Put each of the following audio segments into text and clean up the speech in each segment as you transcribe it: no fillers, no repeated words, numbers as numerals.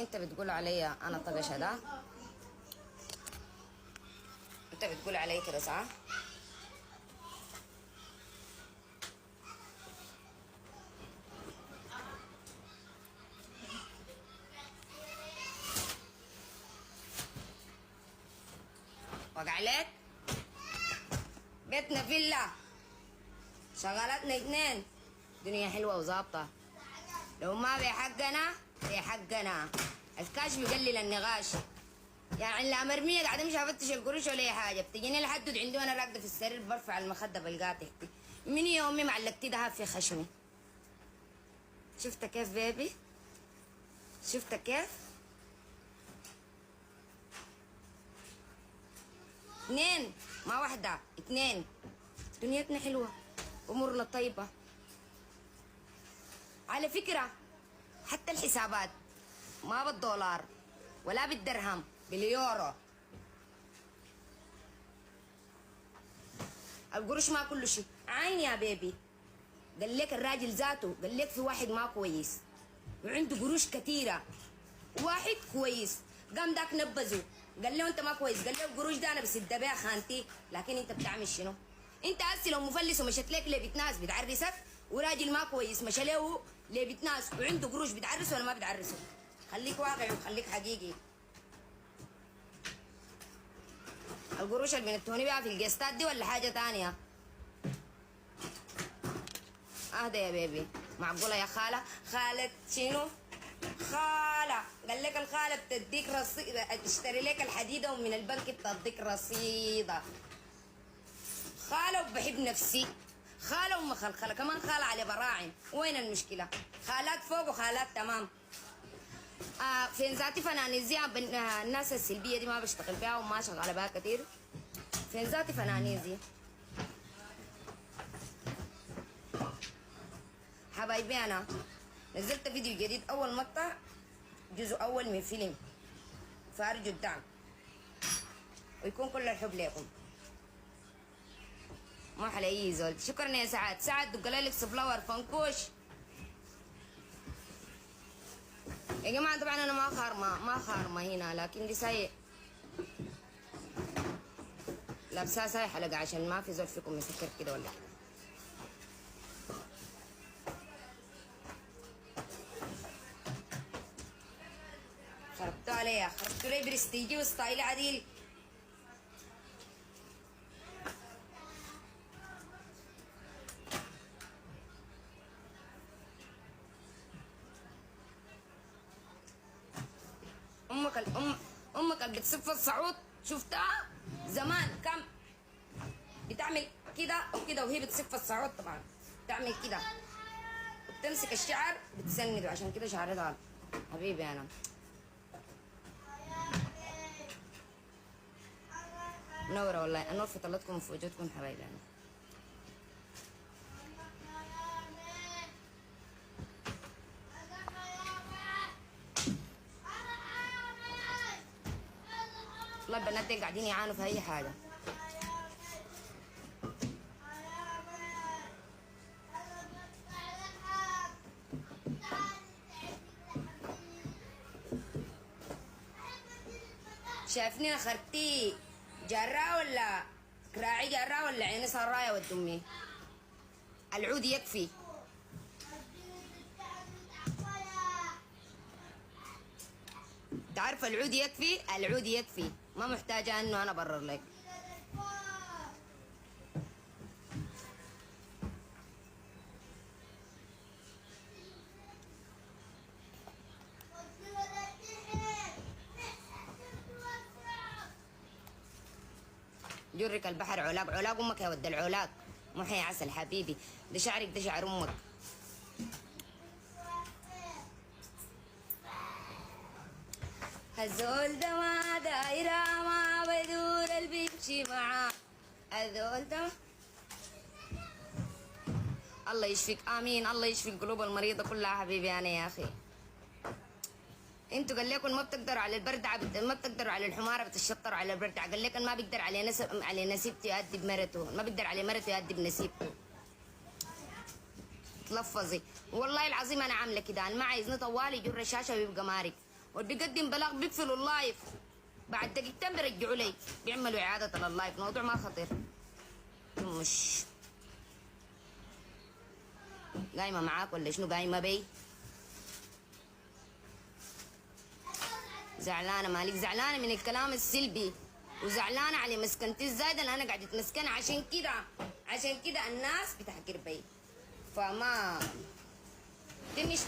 انت بتقول علي انا طقشة ده؟ انت بتقول علي كده صح؟ وقع عليك؟ بيتنا فيلا شغالاتنا اتنين، دنيا حلوة وظابطة. لو ما بحقنا بحقنا. الكاش بيقلل النقاش. يعني لا مرمية قاعدة مش هفتش القروش ولا اي حاجة، بتجيني لحد عندي وانا راقدة في السرير برفع المخدة بلقاها تحتي. من يومي معلقتي دهب في خشمي. شفت كيف بيبي؟ شفت كيف؟ اتنين ما واحدة، اتنين. دنيتنا حلوة امورنا طيبة. على فكرة حتى الحسابات ما بالدولار ولا بالدرهم، باليورو. القروش ما كل شيء. عين يا بيبي. قال لك الراجل ذاته، قال لك في واحد ما كويس وعنده قروش كثيرة، واحد كويس قام داك نبذه قال له انت ما كويس، قال له القروش ده انا بسد بيها خانتي، لكن انت بتعمل شنو؟ انت هسه لو مفلس ومشت لك لبيت ناس بتعرسك، وراجل ما كويس مشى له لبيت ناس وعنده قروش، بتعرسه ولا ما بتعرسه؟ خليك واقعي وخليك حقيقي. القروش اللي بنتوني بيها في القسطات دي ولا حاجة تانية؟ اهدى يا بيبي. معقولة يا خالة؟ خالة شنو؟ خالة قال لك الخالة بتديك رصيد، تشتري لك الحديدة ومن البنك بتديك رصيدة. خالة وبحب نفسي. خالة ومخلخلة كمان، خالة على براعم. وين المشكلة؟ خالات فوق وخالات تمام. فين ذاتي فنانيزي. الناس السلبية دي ما بشتغل بيها وما شغالة بها كتير. فين ذاتي فنانيزي. حبايبي انا نزلت فيديو جديد، اول مقطع جزء اول من فيلم، فارجوا الدعم ويكون كل الحب لكم. ما حلا اي زول. شكرا يا سعاد. سعاد دق لك فلاور فنكوش يا جماعه. طبعا انا ما خارمه هنا، لكن دي ساي لابسها ساي حلقه عشان ما في زول فيكم يفكر كده ولا كده. خربتوا عليا، خربتوا لي برستيجي وستايلي عديل. امك اللي بتصف الصعود شفتها زمان كم بتعمل كده وكده وهي بتصف الصعود، طبعا بتعمل كده وبتمسك الشعر بتسنده، عشان كده شعرها حبيبي. انا منورة والله. انور في طلتكم وفي وجودكم حبايبي. انا والله البنات دي قاعدين يعانوا في اي حاجة. شايفني اخرتي جرة ولا كراعي جرة ولا عيني سرايا ود امي؟ العود يكفي. تعرف العود يكفي، العود يكفي، ما محتاجة انه انا ابرر لك. جرك البحر علاق. علاق امك يا ود العلاق، مو حي عسل حبيبي. ده شعرك ده شعر امك. الزول ده ما دايرة ما بدور البيمشي معاه. الزول ده الله يشفيك. امين. الله يشفي القلوب المريضة كلها حبيبي. انا يا اخي انتوا قال لكم ما بتقدروا على البردعه، ما بتقدروا على الحماره بتشطروا على البردعه. قال لكم ما بيقدر على على نسيبته يأدب مرته، ما بيقدر على مرته يأدب نسيبته. تلفظي والله العظيم انا عامله كده. انا ما عايزني طوالي يجر الشاشه ويبقى مارق. واللي بيقدم بلاغ بيقفلوا اللايف، بعد دقيقتين بيرجعوا لي بيعملوا اعاده لللايف. موضوع ما خطير. مش قايمه معاك ولا شنو؟ قايمه بي زعلانه مالك؟ زعلانه من الكلام السلبي وزعلانه على مسكنتي الزايده اللي انا قاعده اتمسكنها. عشان كده الناس بتحكر بي، فما تنش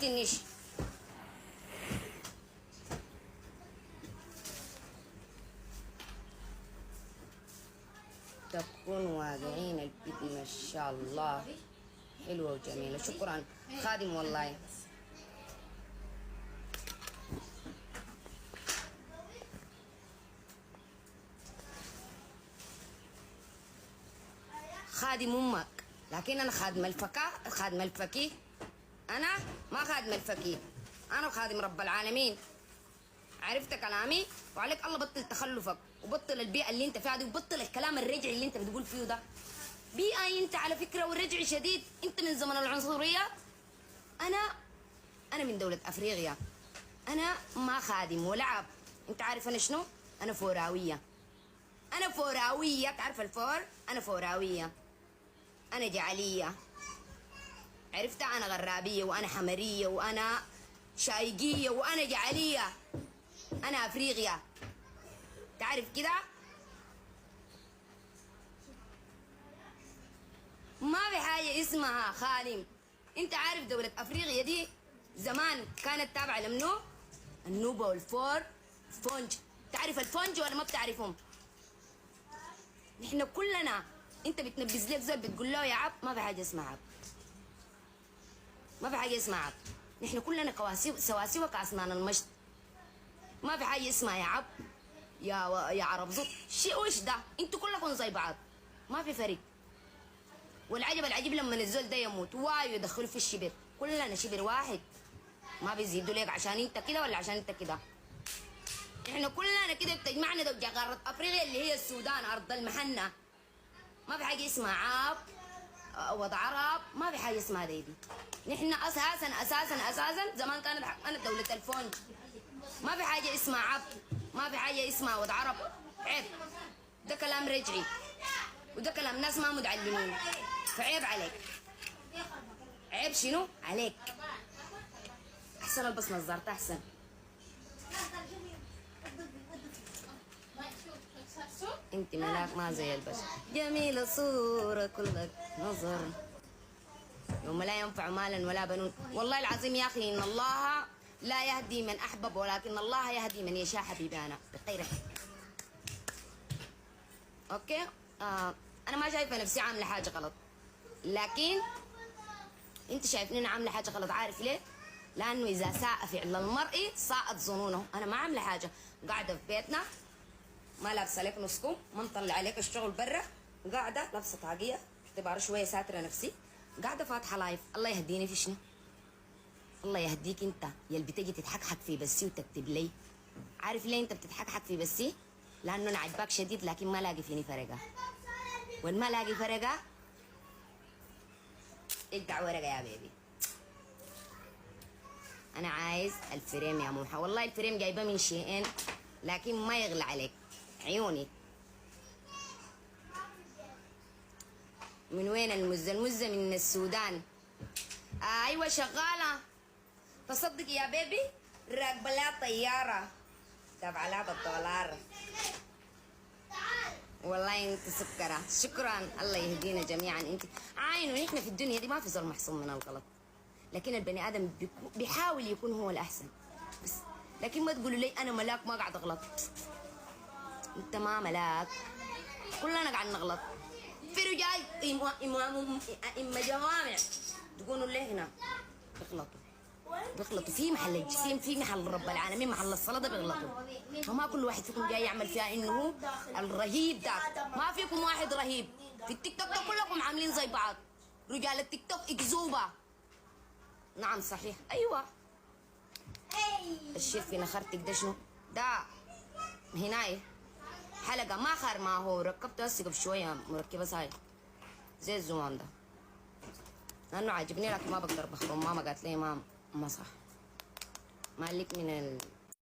تكون واقعين. البيت ما شاء الله حلوه وجميله. شكرا خادم والله. خادم امك، لكن انا خادم الفكيه. انا ما خادم الفكيه، انا خادم رب العالمين. عرفت كلامي؟ وعليك الله بطل تخلفك وبطل البيئه اللي انت فيها دي وبطل الكلام الرجعي اللي انت بتقول فيه ده. بيئه انت على فكره والرجعي شديد. انت من زمن العنصريه. انا من دوله افريقيا. انا ما خادم ولعب. انت عارف انا شنو؟ انا فوراويه. تعرف الفور؟ انا فوراويه. انا جعليه. عرفت؟ انا غرابيه وانا حمريه وانا شايقيه وانا جعليه. انا افريقيا. تعرف كده؟ ما في حاجه اسمها خادم. انت عارف دوله افريقيا دي زمان كانت تابعه لمنو؟ النوبه والفور فونج. تعرف الفونج ولا ما بتعرفهم؟ نحن كلنا انت بتنبذ لك زول بتقول له يا عب، ما في حاجه اسمها عب. ما في حاجه اسمها عب. نحن كلنا سواسي كاسنان المشط. ما في حاجه اسمها يا عب يا عرب زط. شيء وش ده؟ انتوا كلكم زي بعض، ما في فرق. والعجب لما الزول ده يموت وايو يدخلوا في الشبر. كلنا شبر واحد، ما بيزيدوا ليك عشان انت كده ولا عشان انت كده. احنا كلنا كده بتجمعنا ده قارة افريقيا اللي هي السودان، ارض المحنة. ما في حاجة اسمها عاب وضع عرب، ما في حاجة اسمها دي. نحن اساسا زمان كانت دولة الفونج. ما في حاجة اسمها عب، ما في حاجة اسمها وضع عرب. عيب، ده كلام رجعي وده كلام ناس ما متعلمين، فعيب عليك. عيب شنو عليك؟ احسن البس نظارتي احسن. انت ملاك ما زي البشر. جميلة صورة كلك نظر يوم لا ينفع مالا ولا بنون. والله العظيم يا اخي ان الله لا يهدي من احبب ولكن الله يهدي من يشاء. حبيبانا بخيرك. اوكي. انا ما شايفه نفسي عامله حاجه غلط، لكن انت شايفني انا عامله حاجه غلط. عارف ليه؟ لانه اذا ساء فعل المرء ساءت ظنونه. انا ما عامله حاجه، قاعده في بيتنا ما لابسه لك نص كم، ما مطلع عليك الشغل برا، قاعده لابسه طاقيه اعتبار شويه ساتره نفسي، قاعده فاتحه لايف. الله يهديني في شنو؟ الله يهديك انت يا اللي بتجي تتحكحك في بسي وتكتب لي. عارف ليه انت بتتحكحك في بسي؟ لانه انا عجباك شديد لكن ما لاقي فيني فرقه. وين ما لاقي فرقه ادع ورقه يا بيبي. انا عايز الفريم يا موحى. والله الفريم جايبه من شيئين لكن ما يغلى عليك عيوني. من وين المزه؟ المزه من السودان. ايوه شغاله. تصدق يا بيبي راكبه لها طياره دافعه لها بالدولار. والله انت سكره. شكرا. الله يهدينا جميعا. انت عاينوا نحن في الدنيا دي ما في زول محصور من الغلط، لكن البني ادم بيحاول يكون هو الاحسن بس. لكن ما تقولوا لي انا ملاك ما قاعد اغلط. انت ما ملاك، كلنا قاعد نغلط. في رجال إما جوامع تقولوا ليه هنا بيغلطوا في محل الجسيم، في محل رب العالمين، محل الصلاة ده بيغلطوا. وما كل واحد فيكم جاي يعمل فيها انه الرهيب ده. ما فيكم واحد رهيب. في التيك توك ده كلكم عاملين زي بعض. رجال التيك توك اكذوبة. نعم صحيح. ايوه الشيء في نخرتك ده شنو؟ ده هناي حلقة ما خار ما هو ركبته هسه قبل شوية مركبة ساي زي الزمان ده، لأنه عاجبني لكن ما بقدر بخرم. ماما قالت لي ما صح. مالك من